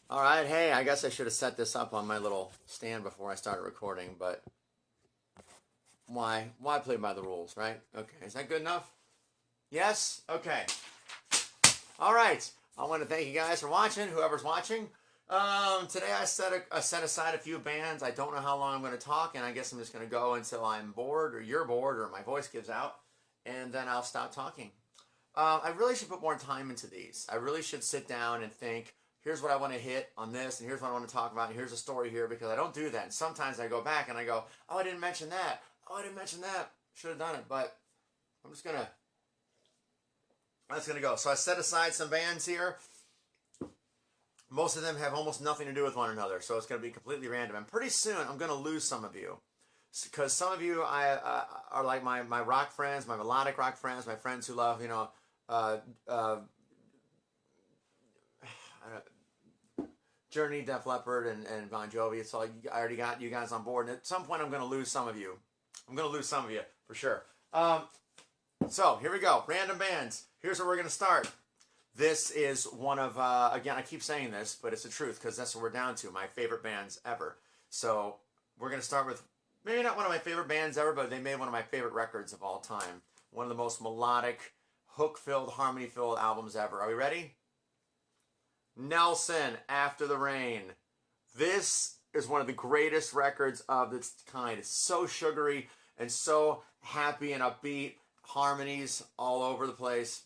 All right, hey, I guess I should have set this up on my little stand before I started recording, but why play by the rules, right? Okay, is that good enough? Yes? Okay. All right. I want to thank you guys for watching, whoever's watching. Today I set aside a few bands. I don't know how long I'm going to talk, and I guess I'm just going to go until I'm bored, or you're bored, or my voice gives out, and then I'll stop talking. I really should put more time into these. I really should sit down and think, here's what I want to hit on this, and here's what I want to talk about, and here's a story here, because I don't do that. And sometimes I go back and I go, oh, I didn't mention that. Oh, I didn't mention that. Should have done it, but I'm just going to, that's going to go. So I set aside some bands here. Most of them have almost nothing to do with one another, so it's going to be completely random. And pretty soon, I'm going to lose some of you. Because some of you are like my rock friends, my melodic rock friends, my friends who love, uh, uh, Journey, Def Leppard, and Bon Jovi. It's all I already got you guys on board. And at some point, I'm going to lose some of you. I'm going to lose some of you for sure. So here we go. Random bands. Here's where we're going to start. This is one of again, I keep saying this, but it's the truth because that's what we're down to. My favorite bands ever. So we're going to start with maybe not one of my favorite bands ever, but they made one of my favorite records of all time. One of the most melodic, hook-filled, harmony-filled albums ever. Are we ready? Nelson, After the Rain. This is one of the greatest records of its kind. It's so sugary and so happy and upbeat. Harmonies all over the place.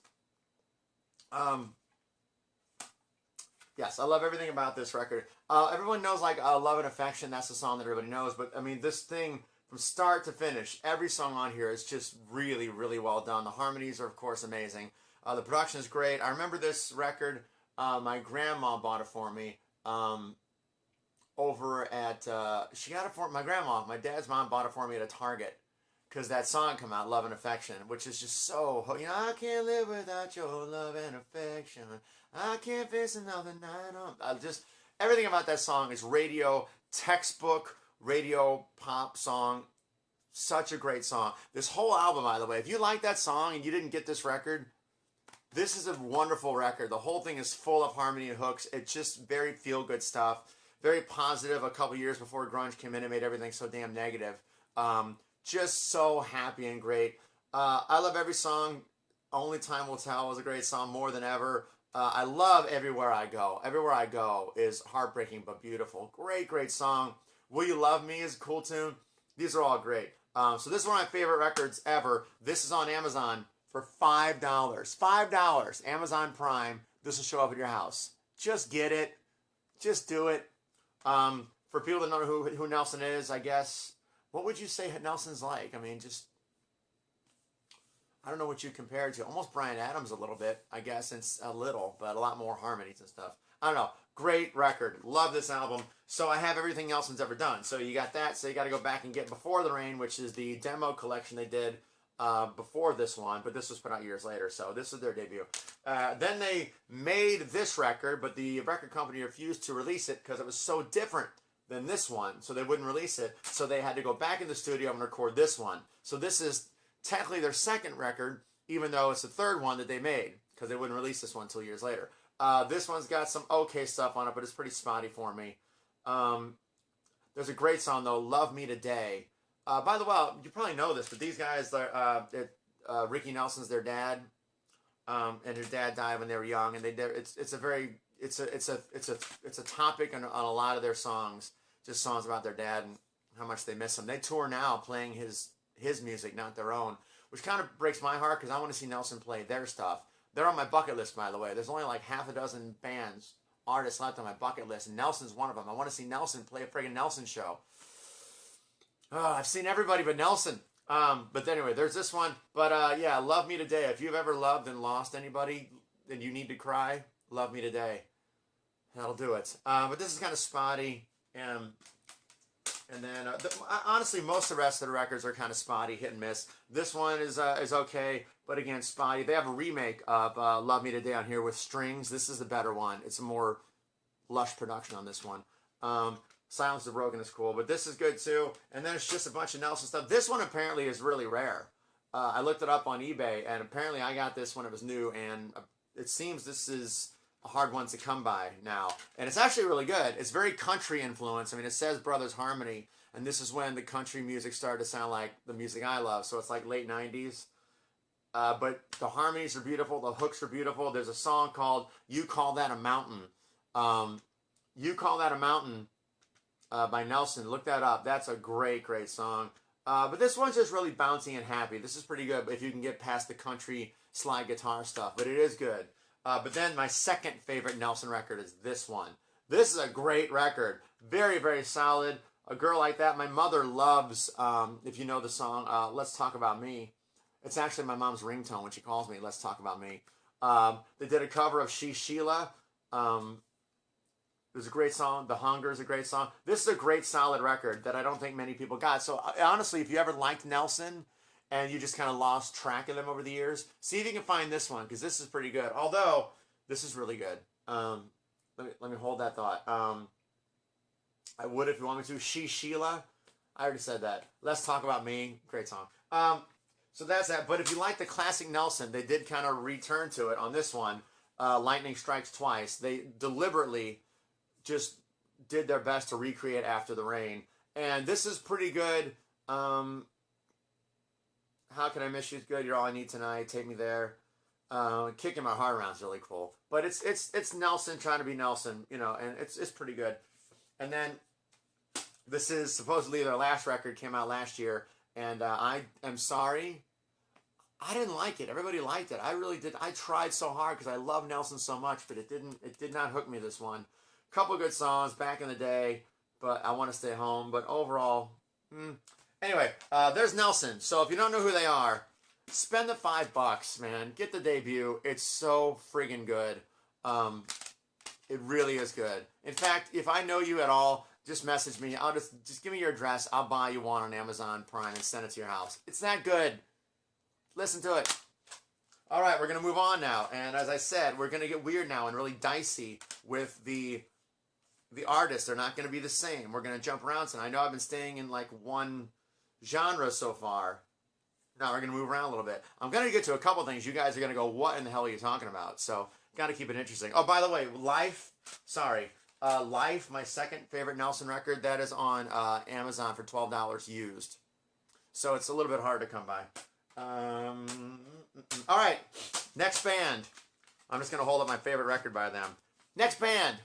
Yes, I love everything about this record. Everyone knows like Love and Affection. That's the song that everybody knows. But I mean, this thing from start to finish, every song on here is just really, really well done. The harmonies are, of course, amazing. The production is great. I remember this record. My grandma bought it for me over at, she got it for my grandma. My dad's mom bought it for me at a Target because that song come out, Love and Affection, which is just so, I can't live without your love and affection. I can't face another night on. Just everything about that song is radio, textbook, radio pop song. Such a great song. This whole album, by the way, if you like that song and you didn't get this record, this is a wonderful record. The whole thing is full of harmony and hooks. It's just very feel-good stuff. Very positive. A couple years before grunge came in and made everything so damn negative. Just so happy and great. I love every song. Only Time Will Tell was a great song, more than ever. I love Everywhere I Go. Everywhere I Go is heartbreaking but beautiful. Great, great song. Will You Love Me is a cool tune. These are all great. So this is one of my favorite records ever. This is on Amazon for $5. $5. Amazon Prime. This will show up at your house. Just get it. Just do it. For people that know who Nelson is, I guess, what would you say Nelson's like? I mean, just, I don't know what you compare it to. Almost Bryan Adams a little bit, I guess. It's a little, but a lot more harmonies and stuff. I don't know. Great record. Love this album. So I have everything Nelson's ever done. So you got that. So you got to go back and get Before the Rain, which is the demo collection they did before this one, but this was put out years later, so this is their debut. Then they made this record, but the record company refused to release it because it was so different than this one, so they wouldn't release it, so they had to go back in the studio and record this one. So this is technically their second record, even though it's the third one that they made, because they wouldn't release this one until years later. This one's got some okay stuff on it, but it's pretty spotty for me. There's a great song, though, Love Me Today. By the way, you probably know this, but these guys, Ricky Nelson's their dad, and his dad died when they were young, and it's a topic on a lot of their songs, just songs about their dad and how much they miss him. They tour now playing his music, not their own, which kind of breaks my heart because I want to see Nelson play their stuff. They're on my bucket list, by the way. There's only like half a dozen bands, artists left on my bucket list, and Nelson's one of them. I want to see Nelson play a friggin' Nelson show. Oh, I've seen everybody but Nelson. But anyway, there's this one. But yeah, Love Me Today. If you've ever loved and lost anybody and you need to cry, Love Me Today. That'll do it. But this is kind of spotty. And then, honestly, most of the rest of the records are kind of spotty, hit and miss. This one is okay, but again, spotty. They have a remake of Love Me Today on here with strings. This is the better one. It's a more lush production on this one. Silence the Broken is cool, but this is good too. And then it's just a bunch of Nelson stuff. This one apparently is really rare. I looked it up on eBay, and apparently I got this when it was new, and it seems this is hard ones to come by now. And it's actually really good. It's very country influenced. I mean, it says Brothers Harmony, and this is when the country music started to sound like the music I love. So it's like late 90s. But the harmonies are beautiful. The hooks are beautiful. There's a song called You Call That a Mountain. You Call That a Mountain by Nelson. Look that up. That's a great, great song. But this one's just really bouncy and happy. This is pretty good if you can get past the country slide guitar stuff. But it is good. But then my second favorite Nelson record is this one. This is a great record. Very, very solid. A Girl Like That. My mother loves, if you know the song, Let's Talk About Me. It's actually my mom's ringtone when she calls me, Let's Talk About Me. They did a cover of She Sheila. It was a great song. The Hunger is a great song. This is a great, solid record that I don't think many people got. So honestly, if you ever liked Nelson and you just kind of lost track of them over the years, see if you can find this one, because this is pretty good. Although, this is really good. Let me hold that thought. I would if you want me to. She Sheila. I already said that. Let's Talk About Me. Great song. So that's that. But if you like the classic Nelson, they did kind of return to it on this one. Lightning Strikes Twice. They deliberately just did their best to recreate After the Rain. And this is pretty good. How Can I Miss You is good. You're All I Need Tonight. Take Me There. Kicking My Heart Around is really cool. But it's Nelson trying to be Nelson, you know, and it's pretty good. And then this is supposedly their last record, came out last year. And I am sorry, I didn't like it. Everybody liked it. I really did. I tried so hard because I love Nelson so much, but it did not hook me, this one. Couple good songs back in the day, but I Want to Stay Home. But overall, anyway, there's Nelson. So if you don't know who they are, spend the $5, man. Get the debut. It's so friggin' good. It really is good. In fact, if I know you at all, just message me. I'll just give me your address. I'll buy you one on Amazon Prime and send it to your house. It's that good. Listen to it. All right, we're going to move on now. And as I said, we're going to get weird now and really dicey with the artists. They're not going to be the same. We're going to jump around. And I know I've been staying in like one genre so far. Now we're going to move around a little bit. I'm going to get to a couple things. You guys are going to go, what in the hell are you talking about? So got to keep it interesting. Oh, by the way, Life, my second favorite Nelson record, that is on Amazon for $12 used. So it's a little bit hard to come by. All right, next band. I'm just going to hold up my favorite record by them. Next band.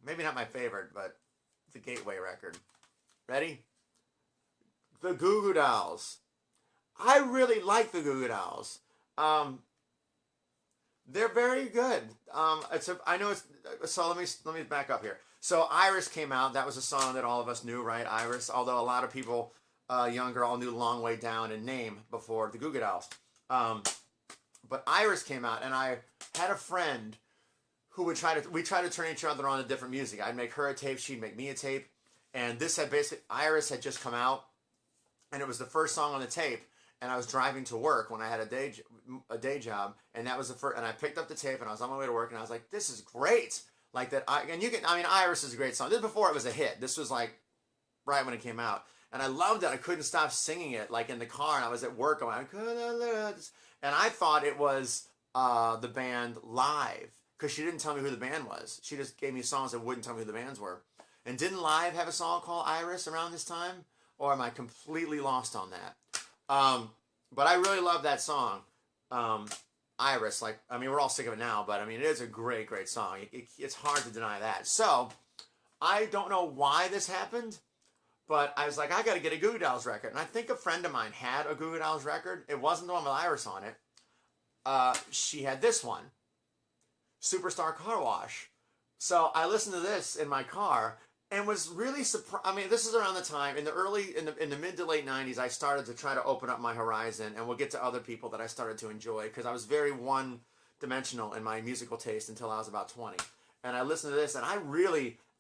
Maybe not my favorite, but it's a gateway record. Ready? The Goo Goo Dolls. I really like the Goo Goo Dolls. They're very good. So let me back up here. So Iris came out. That was a song that all of us knew, right? Iris. Although a lot of people younger all knew Long Way Down and Name before the Goo Goo Dolls. But Iris came out, and I had a friend who would we tried to turn each other on to different music. I'd make her a tape, she'd make me a tape, and this had Iris had just come out, and it was the first song on the tape. And I was driving to work when I had a day job, and that was the first. And I picked up the tape, and I was on my way to work, and I was like, "This is great!" Like that. Iris is a great song. This before it was a hit. This was like right when it came out, and I loved it. I couldn't stop singing it, like in the car, and I was at work going, and I thought it was the band Live, because she didn't tell me who the band was. She just gave me songs and wouldn't tell me who the bands were. And didn't Live have a song called Iris around this time, or am I completely lost on that? But I really love that song, Iris. We're all sick of it now, but it is a great, great song. It's hard to deny that. So, I don't know why this happened, but I was like, I got to get a Goo Goo Dolls record. And I think a friend of mine had a Goo Goo Dolls record. It wasn't the one with Iris on it. She had this one, Superstar Car Wash. So I listened to this in my car and was really surprised. This is around the time in the mid to late 90s. I started to try to open up my horizon, and we'll get to other people that I started to enjoy, because I was very one-dimensional in my musical taste until I was about 20. And I listened to this, and I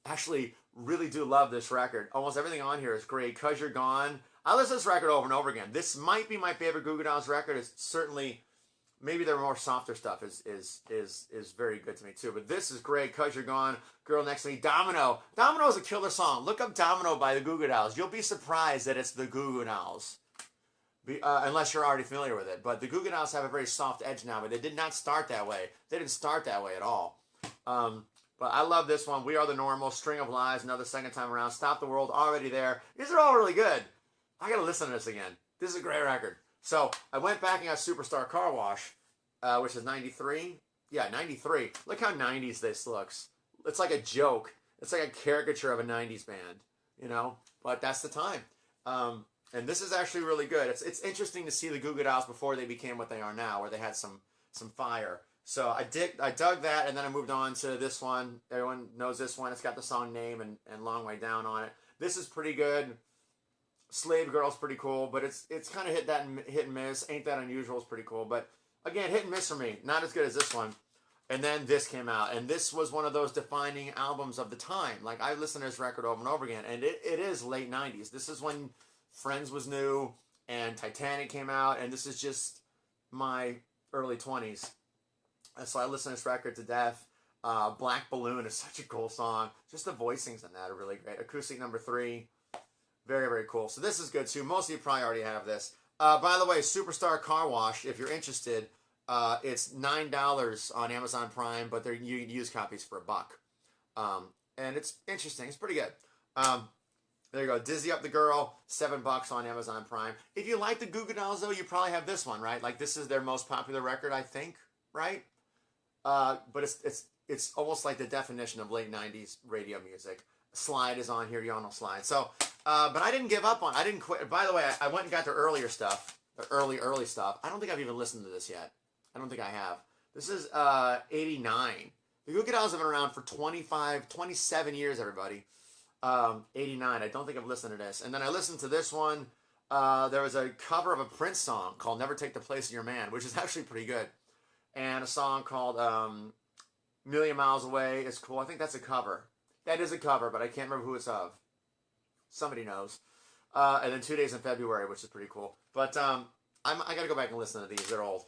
actually really do love this record. Almost everything on here is great. 'Cause You're Gone. I listen to this record over and over again. This might be my favorite Goo Goo Dolls record. It's certainly, maybe their more softer stuff is very good to me too. But this is great. 'Cause You're Gone. Girl Next to Me. Domino. Domino is a killer song. Look up Domino by the Goo Goo Dolls. You'll be surprised that it's the Goo Goo Dolls. unless you're already familiar with it. But the Goo Goo Dolls have a very soft edge now, but they did not start that way. They didn't start that way at all. But I love this one. We Are the Normal, String of Lies, another second time around. Stop the World, Already There. These are all really good. I got to listen to this again. This is a great record. So I went back and got Superstar Car Wash, which is 93. Yeah, 93. Look how 90s this looks. It's like a joke. It's like a caricature of a 90s band, you know? But that's the time. And this is actually really good. It's interesting to see the Goo Goo Dolls before they became what they are now, where they had some fire. So I dug that, and then I moved on to this one. Everyone knows this one. It's got the song Name and Long Way Down on it. This is pretty good. Slave Girl's pretty cool, but it's kind of hit and miss. Ain't That Unusual is pretty cool, but again, hit and miss for me. Not as good as this one. And then this came out, and this was one of those defining albums of the time. Like, I listened to this record over and over again, and it is late 90s. This is when Friends was new, and Titanic came out, and this is just my early 20s. And so I listened to this record to death. Black Balloon is such a cool song. Just the voicings in that are really great. Acoustic number 3. Very, very cool. So this is good too. Most of you probably already have this. By the way, Superstar Car Wash, if you're interested, it's $9 on Amazon Prime, but you can use copies for $1. And it's interesting. It's pretty good. There you go. Dizzy Up the Girl, $7 on Amazon Prime. If you like the Goo Goo Dolls, though, you probably have this one, right? Like, this is their most popular record, I think, right? But it's almost like the definition of late 90s radio music. Slide is on here. You all know Slide. So, but I didn't give up on. I didn't quit. By the way, I went and got their earlier stuff, the early stuff. I don't think I've even listened to this yet. I don't think I have. This is 89. The Goo Goo Dolls have been around for 27 years, everybody. 89. I don't think I've listened to this. And then I listened to this one. There was a cover of a Prince song called Never Take the Place of Your Man, which is actually pretty good. And a song called Million Miles Away is cool. I think that's a cover. That is a cover, but I can't remember who it's of. Somebody knows. And then 2 Days in February, which is pretty cool. But I got to go back and listen to these. They're old.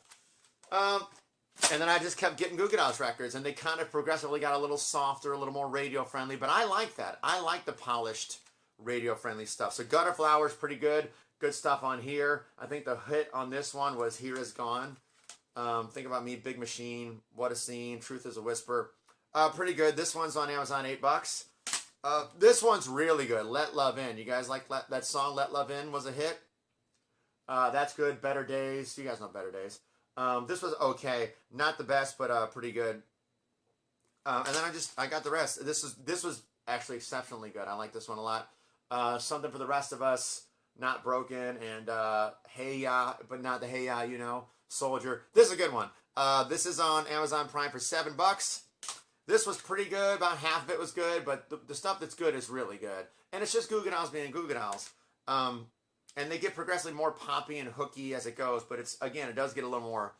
And then I just kept getting Goo Goo Dolls records, and they kind of progressively got a little softer, a little more radio-friendly. But I like that. I like the polished radio-friendly stuff. So Gutter Flowers, pretty good. Good stuff on here. I think the hit on this one was Here Is Gone. Think About Me, Big Machine, What a Scene, Truth is a Whisper. Pretty good. This one's on Amazon, $8. This one's really good. Let Love In. You guys like that song? Let Love In was a hit. That's good. Better Days. You guys know Better Days. This was okay. Not the best, but pretty good. And then I got the rest. This was actually exceptionally good. I like this one a lot. Something for the Rest of Us, Not Broken, and Hey Ya, but not the Hey Ya, you know, Soldier. This is a good one. This is on Amazon Prime for $7. This was pretty good. About half of it was good, but the stuff that's good is really good. And it's just Goo Goo Dolls being Goo Goo Dolls. And they get progressively more poppy and hooky as it goes, but it does get a little more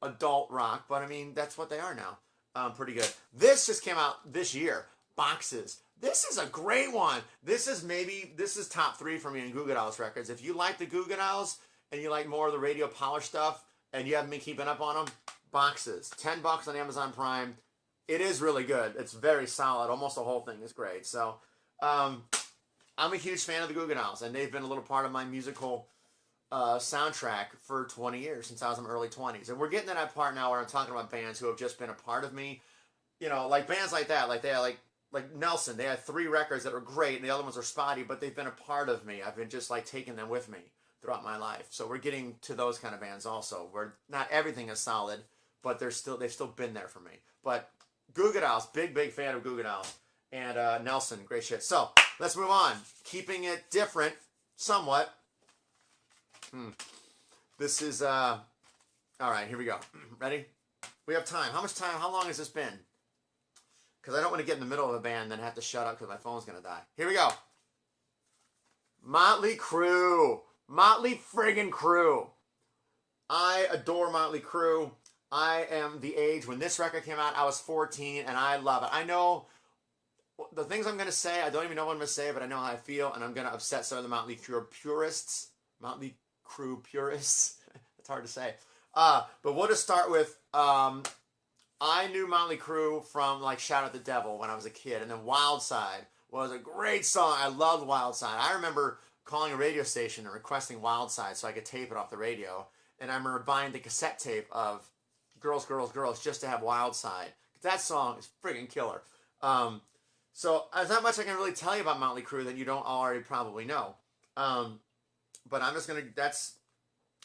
adult rock, but I mean, that's what they are now. Pretty good. This just came out this year. Boxes. This is a great one. This is top 3 for me in Goo Goo Dolls records. If you like the Goo Goo Dolls and you like more of the radio polished stuff and you haven't been keeping up on them, Boxes. $10 on Amazon Prime. It is really good. It's very solid. Almost the whole thing is great. So, I'm a huge fan of the Goo Goo Dolls, and they've been a little part of my musical soundtrack for 20 years, since I was in my early 20s. And we're getting to that part now where I'm talking about bands who have just been a part of me. You know, like bands like that, like they had like Nelson. They had 3 records that were great, and the other ones are spotty, but they've been a part of me. I've been just like taking them with me throughout my life. So we're getting to those kind of bands also, where not everything is solid, but they've still been there for me. But Goo Goo Dolls, big fan of Goo Goo Dolls. And Nelson, great shit. So, let's move on. Keeping it different, somewhat. This is, all right, here we go. Ready? We have time. How much time? How long has this been? Because I don't want to get in the middle of a band and then have to shut up because my phone's going to die. Here we go. Motley Crue. Motley friggin' Crue. I adore Motley Crue. I am the age when this record came out. I was 14, and I love it. I know the things I'm going to say. I don't even know what I'm going to say, but I know how I feel, and I'm going to upset some of the Motley Crue purists. Motley Crue purists. It's hard to say. But we'll just start with, I knew Motley Crue from, like, Shout at the Devil when I was a kid, and then Wild Side was a great song. I loved Wild Side. I remember calling a radio station and requesting Wild Side so I could tape it off the radio. And I remember buying the cassette tape of Girls, Girls, Girls just to have Wild Side. That song is friggin' killer. So there's not much I can really tell you about Motley Crue that you don't already probably know. But I'm just going to,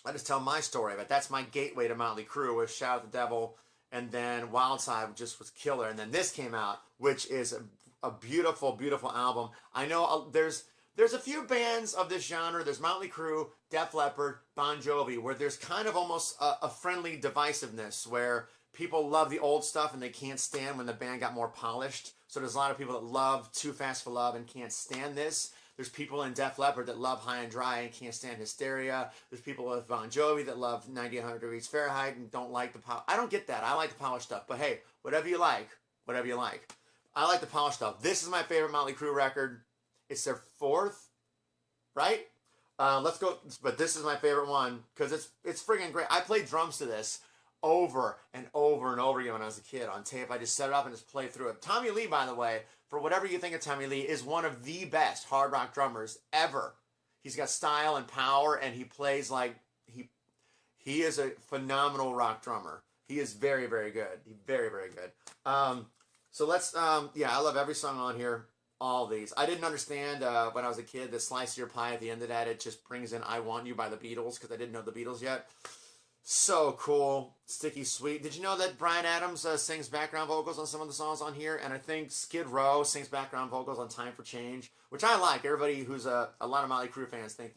I just tell my story of it. That's my gateway to Motley Crue was Shout at the Devil, and then Wild Side just was killer. And then this came out, which is a beautiful, beautiful album. I know there's a few bands of this genre. There's Motley Crue, Def Leppard, Bon Jovi, where there's kind of almost a friendly divisiveness where people love the old stuff and they can't stand when the band got more polished. So there's a lot of people that love Too Fast for Love and can't stand this. There's people in Def Leppard that love High and Dry and can't stand Hysteria. There's people with Bon Jovi that love 9800 Degrees Fahrenheit and don't like the I don't get that. I like the polished stuff. But hey, whatever you like, whatever you like. I like the polished stuff. This is my favorite Motley Crue record. It's their fourth, right? Let's go. But this is my favorite one because it's friggin' great. I played drums to this over and over and over again when I was a kid on tape. I just set it up and just played through it. Tommy Lee, by the way, for whatever you think of Tommy Lee, is one of the best hard rock drummers ever. He's got style and power, and he plays like he is a phenomenal rock drummer. He is very, very good. He's very, very good. So let's, yeah, I love every song on here. All these. I didn't understand when I was a kid the Slice of Your Pie at the end of that. It just brings in I Want You by the Beatles because I didn't know the Beatles yet. So cool. Sticky Sweet. Did you know that Bryan Adams sings background vocals on some of the songs on here? And I think Skid Row sings background vocals on Time for Change, which I like. Everybody who's a lot of Motley Crue fans think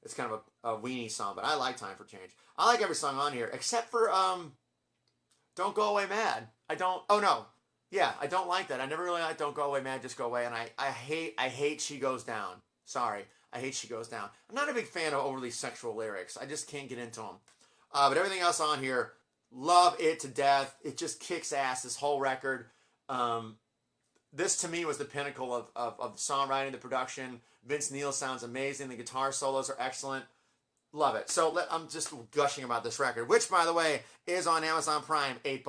it's kind of a weenie song, but I like Time for Change. I like every song on here except for Don't Go Away Mad. I don't. Oh no. Yeah, I don't like that. I never really liked Don't Go Away Mad, Just Go Away. And I hate She Goes Down. Sorry. I hate She Goes Down. I'm not a big fan of overly sexual lyrics. I just can't get into them. But everything else on here, love it to death. It just kicks ass, this whole record. This, to me, was the pinnacle of the songwriting, the production. Vince Neil sounds amazing. The guitar solos are excellent. Love it. So I'm just gushing about this record, which, by the way, is on Amazon Prime, $8.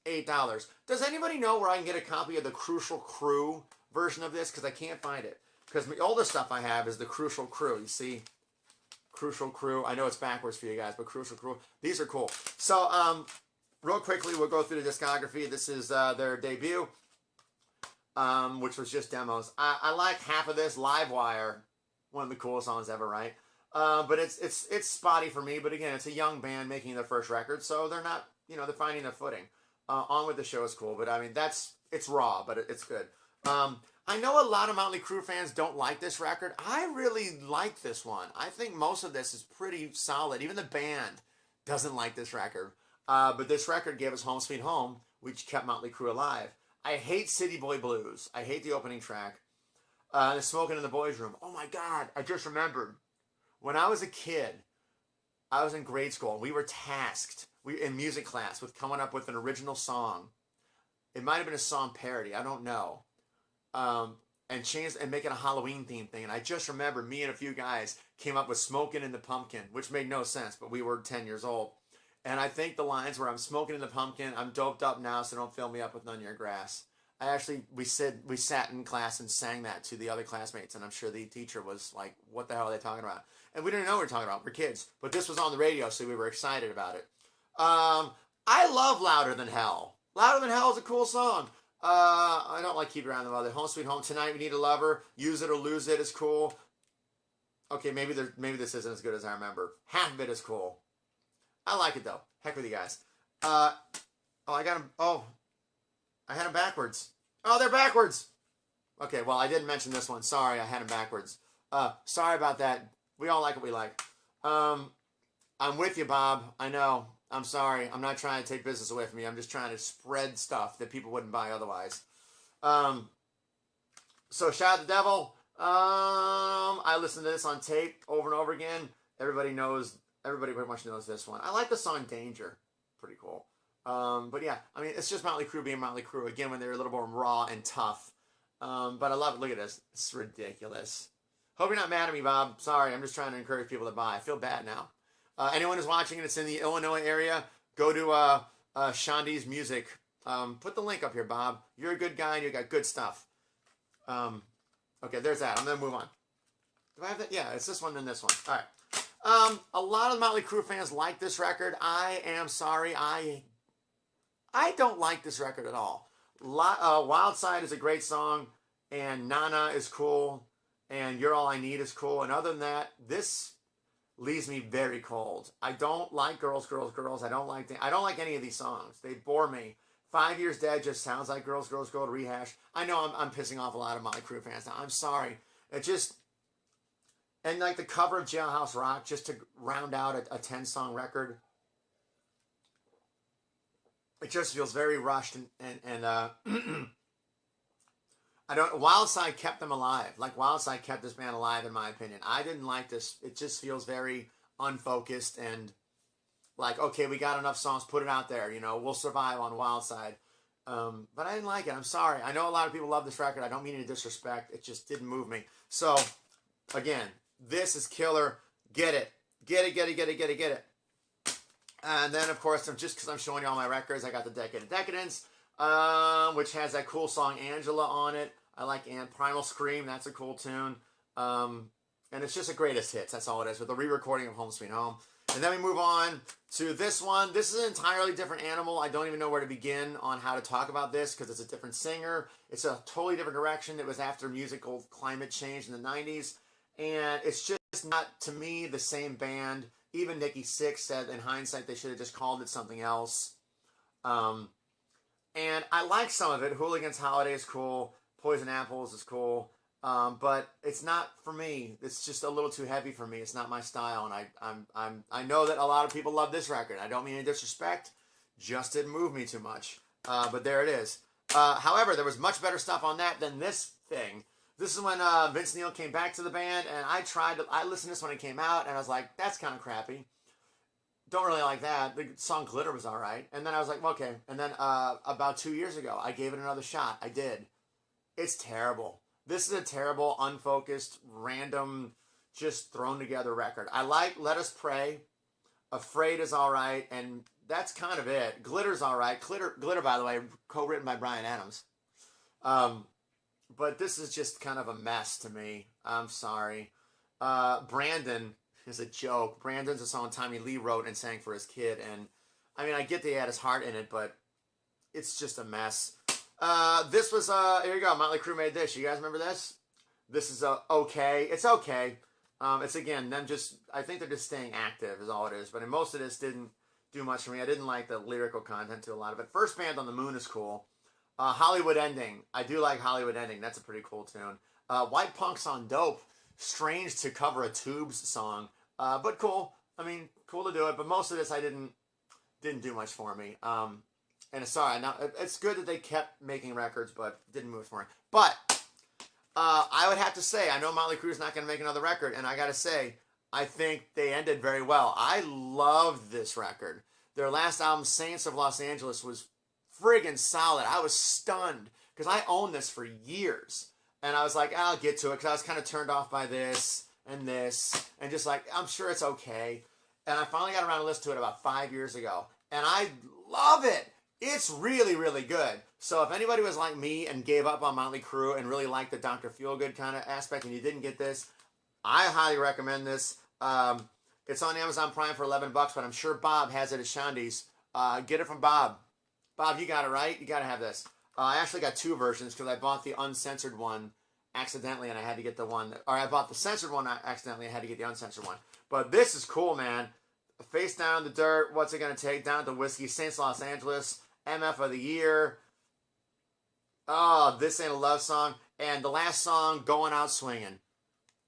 $8. Does anybody know where I can get a copy of the Crucial Crew version of this? Because I can't find it. Because the older stuff I have is the Crucial Crew. You see? Crucial Crew. I know it's backwards for you guys, but Crucial Crew. These are cool. So, real quickly, we'll go through the discography. This is their debut, which was just demos. I like half of this. Livewire, one of the coolest songs ever, right? But it's spotty for me. But again, it's a young band making their first record, so they're not, they're finding their footing. On with the Show is cool, but I mean it's raw, but it's good. I know a lot of Motley Crue fans don't like this record. I really like this one. I think most of this is pretty solid. Even the band doesn't like this record. But this record gave us Home Sweet Home, which kept Motley Crue alive. I hate City Boy Blues. I hate the opening track. The Smoking in the Boys' Room. Oh my God, I just remembered. When I was a kid, I was in grade school, and we were tasked, in music class, with coming up with an original song. It might have been a song parody, I don't know. And making a Halloween themed thing. And I just remember me and a few guys came up with Smoking in the Pumpkin, which made no sense, but we were 10 years old. And I think the lines were, I'm smoking in the pumpkin, I'm doped up now, so don't fill me up with none of your grass. We sat in class and sang that to the other classmates, and I'm sure the teacher was like, what the hell are they talking about? And we didn't know what we were talking about. We're kids. But this was on the radio, so we were excited about it. I love Louder Than Hell. Louder Than Hell is a cool song. I don't like Keep It Around the Mother. Home Sweet Home, Tonight We Need a Lover, Use It or Lose It is cool. Okay, maybe this isn't as good as I remember. Half of it is cool. I like it though. Heck with you guys. I got them. Oh, I had them backwards. Oh, they're backwards. Okay, well, I didn't mention this one. Sorry, I had them backwards. Sorry about that. We all like what we like. I'm with you, Bob. I know. I'm sorry. I'm not trying to take business away from you. I'm just trying to spread stuff that people wouldn't buy otherwise. So, Shout at the Devil. I listened to this on tape over and over again. Everybody pretty much knows this one. I like the song Danger. Pretty cool. But yeah, I mean, it's just Motley Crue being Motley Crue. Again, when they're a little more raw and tough. But I love it. Look at this. It's ridiculous. Hope you're not mad at me, Bob. Sorry, I'm just trying to encourage people to buy. I feel bad now. Anyone who's watching and it's in the Illinois area, go to Shandy's Music. Put the link up here, Bob. You're a good guy and you got good stuff. Okay, there's that. I'm going to move on. Do I have that? Yeah, it's this one and this one. All right. A lot of Motley Crue fans like this record. I am sorry. I don't like this record at all. Wild Side is a great song, and Nana is cool, and You're All I Need is cool. And other than that, this leaves me very cold. I don't like Girls, Girls, Girls. I don't like any of these songs. They bore me. 5 Years Dead just sounds like Girls, Girls, Girls rehash. I know I'm pissing off a lot of Motley Crue fans now. I'm sorry. It just, and like the cover of Jailhouse Rock, just to round out a 10-song record, it just feels very rushed and I don't. Wildside kept them alive. Like Wildside kept this band alive, in my opinion. I didn't like this. It just feels very unfocused and like, okay, we got enough songs, put it out there. You know, we'll survive on Wildside. But I didn't like it. I'm sorry. I know a lot of people love this record. I don't mean any disrespect. It just didn't move me. So, again, this is killer. Get it. Get it, get it, get it, get it, get it. And then, of course, just because I'm showing you all my records, I got the Decade of Decadence, which has that cool song Angela on it. I like Primal Scream. That's a cool tune. And it's just a greatest hits. That's all it is, with a re-recording of Home Sweet Home. And then we move on to this one. This is an entirely different animal. I don't even know where to begin on how to talk about this because it's a different singer. It's a totally different direction. It was after musical climate change in the 90s. And it's just not, to me, the same band. Even Nikki Sixx said in hindsight they should have just called it something else. And I like some of it. Hooligan's Holiday is cool. Poison Apples is cool. But it's not for me. It's just a little too heavy for me. It's not my style, and I know that a lot of people love this record. I don't mean any disrespect. Just didn't move me too much. But there it is. However, there was much better stuff on that than this thing. This is when Vince Neil came back to the band, and I listened to this when it came out, and I was like, that's kind of crappy. Don't really like that. The song Glitter was all right. And then I was like, okay. And then about 2 years ago, I gave it another shot. I did. It's terrible. This is a terrible, unfocused, random, just thrown together record. I like Let Us Pray. Afraid is all right, and that's kind of it. Glitter's all right. Glitter, by the way, co-written by Bryan Adams. But this is just kind of a mess to me. I'm sorry. Brandon is a joke. Brandon's a song Tommy Lee wrote and sang for his kid, and I mean, I get that he had his heart in it, but it's just a mess. This was, here you go, Motley Crue made this. You guys remember this? This is okay. It's okay. It's, again, them just, I think they're just staying active is all it is. But in most of this didn't do much for me. I didn't like the lyrical content to a lot of it. First Band on the Moon is cool. Hollywood Ending. I do like Hollywood Ending. That's a pretty cool tune. White Punks on Dope. Strange to cover a Tubes song. But cool. I mean, cool to do it. But most of this I didn't do much for me. And sorry, now it's good that they kept making records, but didn't move for me. But I would have to say, I know Motley Crue's not going to make another record, and I got to say, I think they ended very well. I loved this record. Their last album, Saints of Los Angeles, was friggin' solid. I was stunned because I owned this for years, and I was like, I'll get to it because I was kind of turned off by this, and just like, I'm sure it's okay. And I finally got around to listen to it about 5 years ago, and I love it. It's really, really good. So if anybody was like me and gave up on Motley Crue and really liked the Dr. Feelgood kind of aspect and you didn't get this, I highly recommend this. It's on Amazon Prime for $11, but I'm sure Bob has it at Shandy's. Get it from Bob. Bob, you got it, right? You got to have this. I actually got two versions because I bought the uncensored one accidentally and I had to get the one, or I bought the censored one accidentally and I had to get the uncensored one. But this is cool, man. Face Down in the Dirt, What's It Gonna Take, Down to Whiskey, Saints Los Angeles, MF of the Year. Oh, This Ain't a Love Song, and the last song, Going Out Swinging.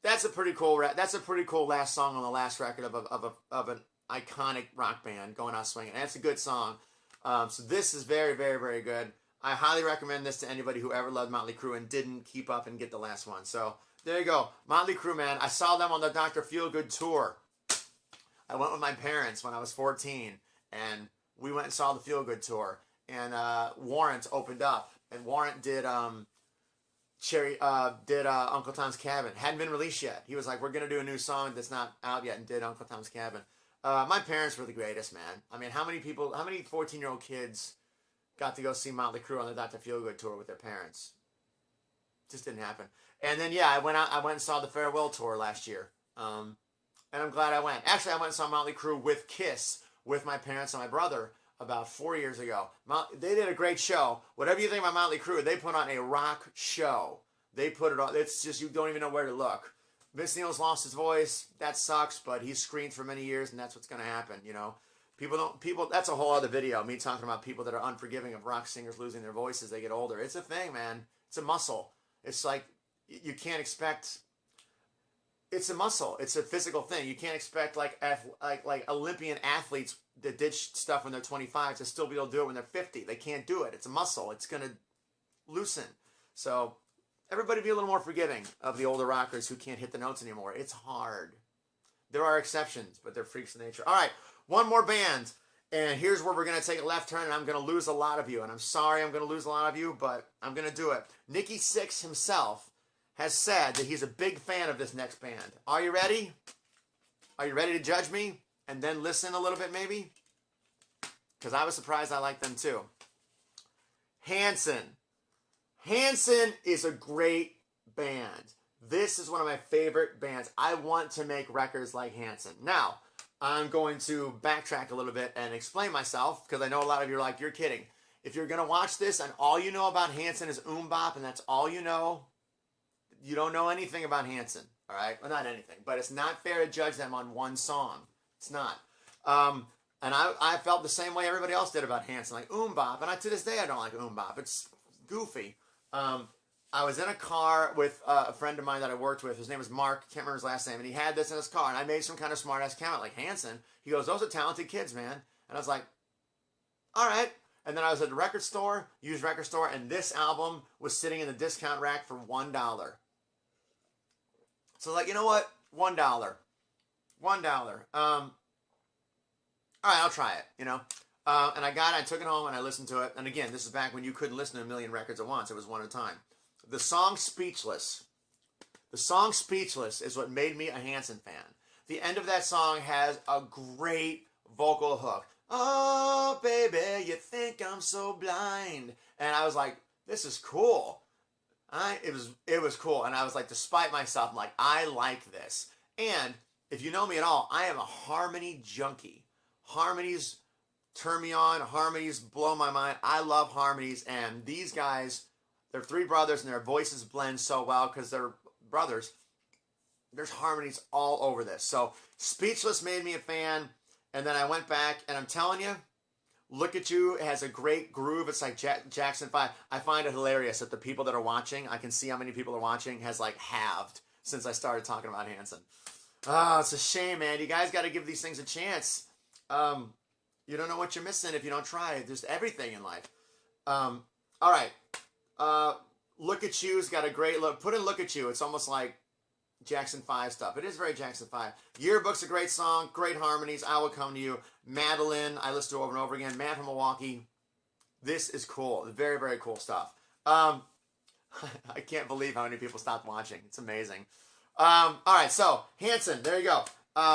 That's a pretty cool. That's a pretty cool last song on the last record of an iconic rock band, Going Out Swinging. And that's a good song. So this is very, very, very good. I highly recommend this to anybody who ever loved Motley Crue and didn't keep up and get the last one. So there you go, Motley Crue, man. I saw them on the Dr. Feelgood tour. I went with my parents when I was 14, and we went and saw the Feelgood tour. And Warrant opened up, and Warrant did Uncle Tom's Cabin. Hadn't been released yet. He was like, "We're gonna do a new song that's not out yet," and did Uncle Tom's Cabin. My parents were the greatest, man. I mean, how many 14-year-old kids got to go see Motley Crue on the Dr. Feelgood tour with their parents? just didn't happen. And then yeah, I went and saw the farewell tour last year. And I'm glad I went. Actually, I went and saw Motley Crue with Kiss with my parents and my brother about 4 years ago. They did a great show. Whatever you think about Motley Crue, they put on a rock show. They put it on. It's just, you don't even know where to look. Vince Neil's lost his voice. That sucks, but he's screamed for many years, and that's what's going to happen, you know. That's a whole other video, me talking about people that are unforgiving of rock singers losing their voice as they get older. It's a thing, man. It's a muscle. It's like, you can't expect, it's a muscle. It's a physical thing. You can't expect like Olympian athletes that did stuff when they're 25 to still be able to do it when they're 50. They can't do it. It's a muscle. It's going to loosen. So everybody be a little more forgiving of the older rockers who can't hit the notes anymore. It's hard. There are exceptions, but they're freaks of nature. All right, one more band. And here's where we're going to take a left turn, and I'm going to lose a lot of you. And I'm sorry I'm going to lose a lot of you, but I'm going to do it. Nikki Sixx himself has said that he's a big fan of this next band. Are you ready? Are you ready to judge me? And then listen a little bit, maybe? Because I was surprised I liked them, too. Hanson. Hanson is a great band. This is one of my favorite bands. I want to make records like Hanson. Now, I'm going to backtrack a little bit and explain myself, because I know a lot of you are like, you're kidding. If you're going to watch this and all you know about Hanson is bop, and that's all you know, you don't know anything about Hanson, all right? Well, not anything, but it's not fair to judge them on one song. It's not. And I felt the same way everybody else did about Hanson, like bop, and to this day I don't like bop. It's goofy. I was in a car with a friend of mine that I worked with. His name was Mark. Can't remember his last name. And he had this in his car. And I made some kind of smart-ass comment like, Hanson. He goes, those are talented kids, man. And I was like, all right. And then I was at the record store, used record store, and this album was sitting in the discount rack for $1. So like, you know what? $1. $1. All right, I'll try it, you know. And I got it, I took it home, and I listened to it. And again, this is back when you couldn't listen to a million records at once. It was one at a time. The song Speechless. The song Speechless is what made me a Hanson fan. The end of that song has a great vocal hook. Oh, baby, you think I'm so blind. And I was like, this is cool. It was cool. And I was like, despite myself, I'm like, I like this. And if you know me at all, I am a harmony junkie. Harmonies turn me on. Harmonies blow my mind. I love harmonies. And these guys, they're three brothers, and their voices blend so well because they're brothers. There's harmonies all over this. So Speechless made me a fan. And then I went back, and I'm telling you, Look at You has a great groove. It's like Jackson 5. I find it hilarious that the people that are watching, I can see how many people are watching, has like halved since I started talking about Hanson. Oh, it's a shame, man. You guys got to give these things a chance. You don't know what you're missing if you don't try. There's everything in life. All right. Look at You's got a great look. Put in Look at You. It's almost like Jackson 5 stuff. It is very Jackson 5. Yearbook's a great song. Great harmonies. I Will Come to You. Madeline, I listen to over and over again. Man from Milwaukee. This is cool. Very, very cool stuff. I can't believe how many people stopped watching. It's amazing. All right, so Hanson, there you go.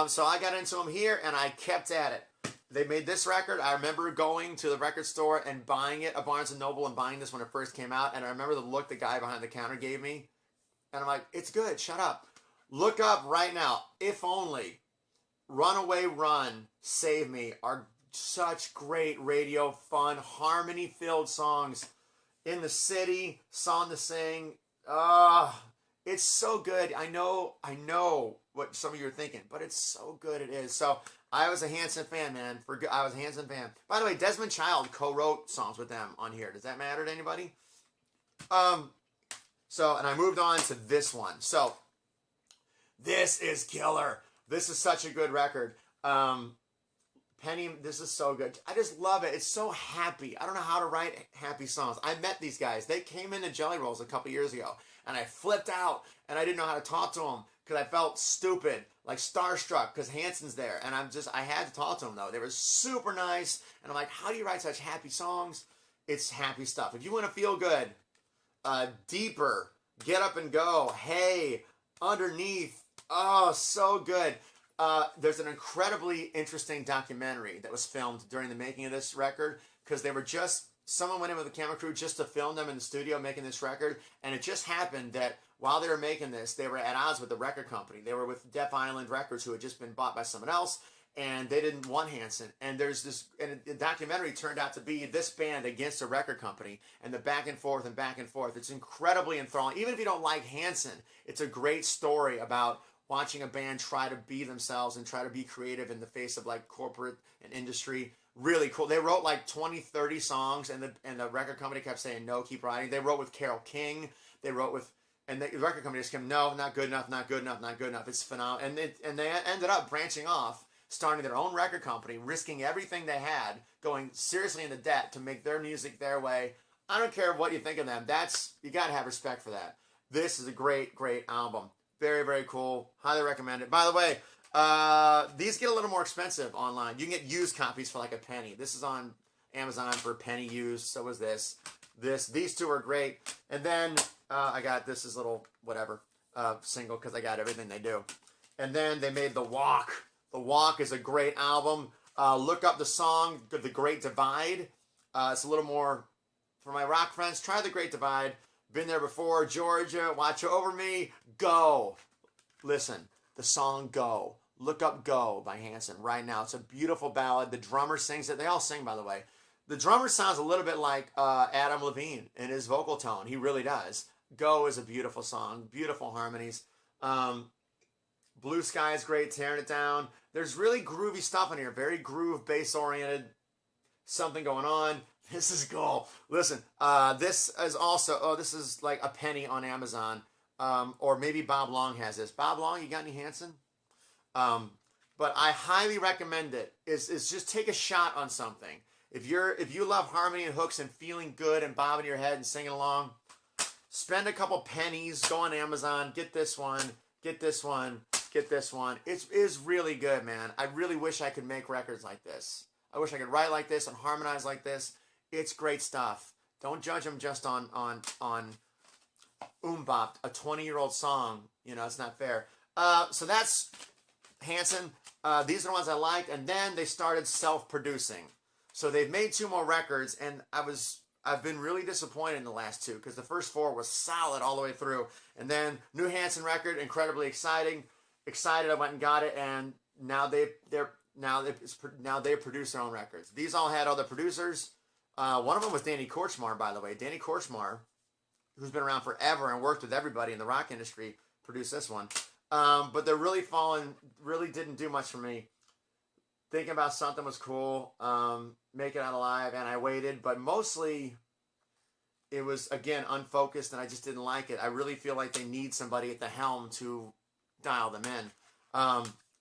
So I got into them here, and I kept at it. They made this record. I remember going to the record store and buying it at Barnes & Noble and buying this when it first came out, and I remember the look the guy behind the counter gave me, and I'm like, it's good, shut up. Look up right now, If Only, Runaway Run, Save Me are such great radio, fun, harmony-filled songs. In the City, Song to Sing, it's so good. I know what some of you are thinking, but it's so good it is. So I was a Hanson fan, man. I was a Hanson fan. By the way, Desmond Child co-wrote songs with them on here. Does that matter to anybody? And I moved on to this one. So this is killer. This is such a good record. Penny, this is so good. I just love it. It's so happy. I don't know how to write happy songs. I met these guys. They came into Jelly Rolls a couple years ago, and I flipped out, and I didn't know how to talk to them because I felt stupid, like starstruck because Hanson's there. And I had to talk to them, though. They were super nice, and I'm like, how do you write such happy songs? It's happy stuff. If you want to feel good, Deeper, Get Up and Go, Hey, Underneath, oh, so good. There's an incredibly interesting documentary that was filmed during the making of this record because they were just someone went in with a camera crew just to film them in the studio making this record, and it just happened that while they were making this, they were at odds with the record company. They were with Deaf Island Records, who had just been bought by someone else, and they didn't want Hanson. And there's this, and the documentary turned out to be this band against a record company, and the back and forth and back and forth. It's incredibly enthralling. Even if you don't like Hanson, it's a great story about watching a band try to be themselves and try to be creative in the face of like corporate and industry. Really cool. They wrote like 20, 30 songs, and the record company kept saying, no, keep writing. They wrote with Carole King. They wrote with, and the record company just kept, no, not good enough, not good enough, not good enough. It's phenomenal. And they ended up branching off, starting their own record company, risking everything they had, going seriously into debt to make their music their way. I don't care what you think of them. You got to have respect for that. This is a great, great album. Very, very cool. Highly recommend it. By the way, these get a little more expensive online. You can get used copies for like a penny. This is on Amazon for a penny used. So was this. These two are great. And then I got this is little whatever single because I got everything they do. And then they made The Walk. The Walk is a great album. Look up the song The Great Divide. It's a little more for my rock friends. Try The Great Divide. Been there before. Georgia, Watch Over Me. Go. Listen, the song Go. Look up Go by Hanson right now. It's a beautiful ballad. The drummer sings it. They all sing, by the way. The drummer sounds a little bit like Adam Levine in his vocal tone. He really does. Go is a beautiful song. Beautiful harmonies. Blue Sky is great. Tearing It Down. There's really groovy stuff in here. Very groove, bass-oriented. Something going on. This is cool. Listen, this is also, this is like a penny on Amazon. Or maybe Bob Long has this. Bob Long, you got any Hanson? But I highly recommend it. Is just take a shot on something. If you love harmony and hooks and feeling good and bobbing your head and singing along, spend a couple pennies, go on Amazon, get this one, get this one, get this one. It is really good, man. I really wish I could make records like this. I wish I could write like this and harmonize like this. It's great stuff. Don't judge them just on Bop, a 20-year-old song. You know, it's not fair. So that's Hanson. These are the ones I liked, and then they started self-producing. So they've made 2 more records, and I've been really disappointed in the last 2 because the first 4 was solid all the way through, and then new Hanson record, incredibly exciting. Excited, I went and got it, and now they produce their own records. These all had other producers. One of them was Danny Korchmar, by the way. Danny Korchmar, who's been around forever and worked with everybody in the rock industry, produced this one. But they're really really didn't do much for me. Thinking About Something was cool. Make It Out Alive, and I waited. But mostly, it was, again, unfocused, and I just didn't like it. I really feel like they need somebody at the helm to dial them in.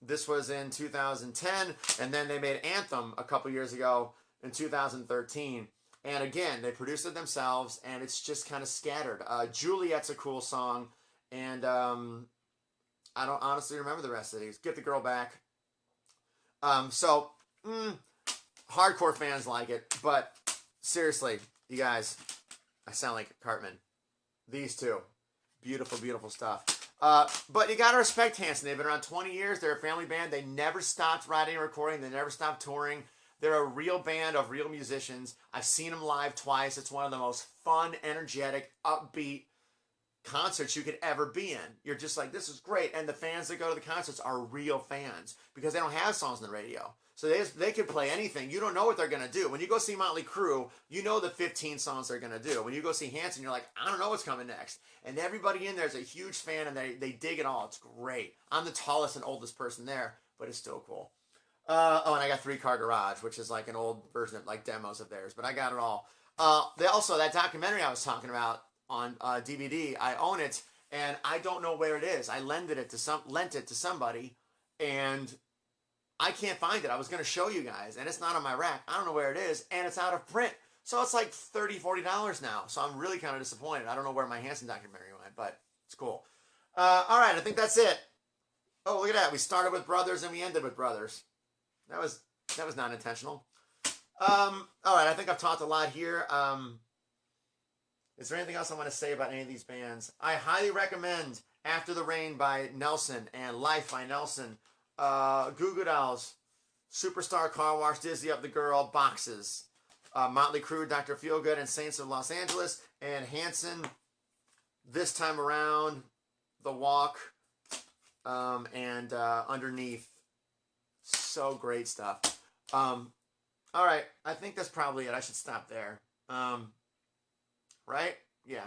This was in 2010, and then they made Anthem a couple years ago in 2013. And again, they produced it themselves, and it's just kind of scattered. Juliet's a cool song, and I don't honestly remember the rest of these. Get the Girl Back. Hardcore fans like it, but seriously, you guys, I sound like Cartman. These 2, beautiful, beautiful stuff. But you gotta respect Hanson. They've been around 20 years. They're a family band. They never stopped writing and recording. They never stopped touring. They're a real band of real musicians. I've seen them live twice. It's one of the most fun, energetic, upbeat concerts you could ever be in. You're just like, this is great. And the fans that go to the concerts are real fans because they don't have songs on the radio. So they could play anything. You don't know what they're going to do. When you go see Motley Crue, you know the 15 songs they're going to do. When you go see Hanson, you're like, I don't know what's coming next. And everybody in there is a huge fan, and they dig it all. It's great. I'm the tallest and oldest person there, but it's still cool. And I got 3 Car Garage, which is like an old version of like demos of theirs, but I got it all. They also, that documentary I was talking about on DVD, I own it, and I don't know where it is. I lent it to somebody, and I can't find it. I was going to show you guys, and it's not on my rack. I don't know where it is, and it's out of print. So it's like $30, $40 now. So I'm really kind of disappointed. I don't know where my Hanson documentary went, but it's cool. All right, I think that's it. Oh, look at that. We started with Brothers, and we ended with Brothers. That was not intentional. All right, I think I've talked a lot here. Is there anything else I want to say about any of these bands? I highly recommend After the Rain by Nelson and Life by Nelson. Goo Goo Dolls, Superstar Car Wash, Dizzy Up the Girl, Boxes. Motley Crue, Dr. Feelgood, and Saints of Los Angeles. And Hanson, this time around, The Walk, and Underneath. So great stuff. All right, I think that's probably it. I should stop there. Right? Yeah.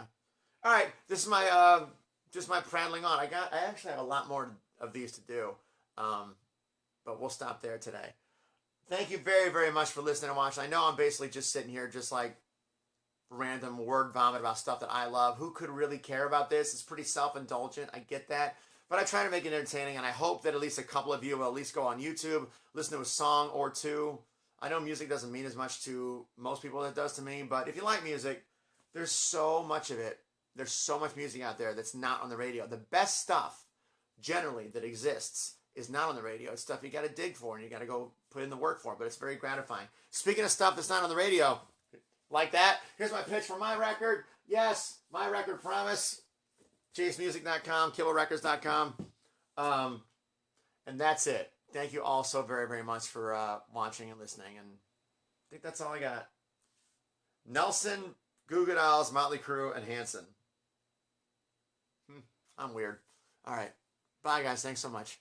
All right, this is my just my prattling on. I actually have a lot more of these to do, but we'll stop there today. Thank you very, very much for listening and watching. I know I'm basically just sitting here just like random word vomit about stuff that I love. Who could really care about this? It's pretty self-indulgent. I get that. But I try to make it entertaining, and I hope that at least a couple of you will at least go on YouTube, listen to a song or two. I know music doesn't mean as much to most people as it does to me, but if you like music, there's so much of it. There's so much music out there that's not on the radio. The best stuff, generally, that exists is not on the radio. It's stuff you got to dig for, and you got to go put in the work for, but it's very gratifying. Speaking of stuff that's not on the radio, like that, here's my pitch for my record. Yes, my record, promise. JaceMusic.com, KibleRecords.com. And that's it. Thank you all so very, very much for watching and listening. And I think that's all I got. Nelson, Goo Goo Dolls, Motley Crue, and Hanson. I'm weird. All right. Bye, guys. Thanks so much.